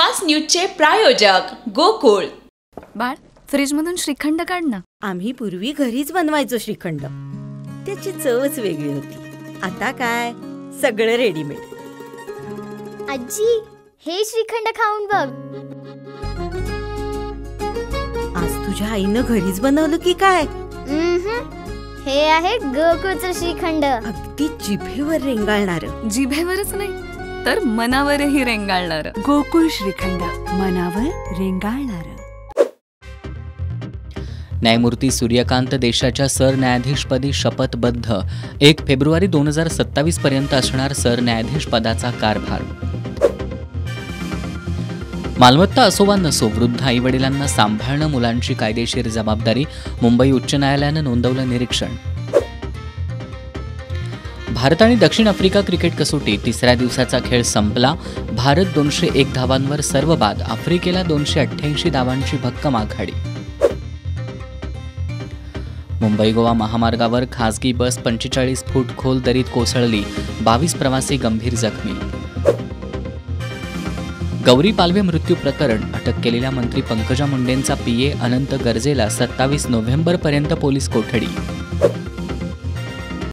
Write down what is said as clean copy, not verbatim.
Fast न्यूजचे प्रायोजक गोकुळ। बाळ, फ्रीजमधून श्रीखंड काढ ना। आम्ही पूर्वी घरीच बनवायचो श्रीखंड, त्याची चवच वेगळी होती। आता काय सगळं रेडीमेड। आजी, हे श्रीखंड खाऊन बघ। आज तुझ्या आईनं घरीच बनवलं की काय? हे आहे गोकुळचं श्रीखंड। अगदी जिभेवर रेंगाळणार। जिभेवरच नाही तर मनावरही रेंगाळणार। गोकुळ श्रीखंड, मनावर रेंगाळणार। न्यायमूर्ती सूर्यकांत देशाच्या सरन्यायाधीशपदी शपथबद्ध। 1 फेब्रुवारी 2027 पर्यंत असणार सरन्यायाधीश पदाचा कारभार। मालमत्ता असो वा नसो, वृद्ध आईवडिलांना सांभाळणं मुलांची कायदेशीर जबाबदारी। मुंबई उच्च न्यायालयानं नोंदवलं निरीक्षण। भारत आणि दक्षिण आफ्रिका क्रिकेट कसोटी तिसऱ्या दिवसाचा खेळ संपला। भारत 201 धावांवर सर्वबाद, आफ्रिकेला 288 धावांची भक्कम आघाडी। मुंबई गोवा महामार्गावर खासगी बस 45 फूट खोल दरीत कोसळली, 22 प्रवासी गंभीर जखमी। गौरी पालवे मृत्यू प्रकरण, अटक केलेल्या मंत्री पंकजा मुंडेंचा पीए अनंत गर्जेला 27 नोव्हेंबरपर्यंत पोलीस कोठडी।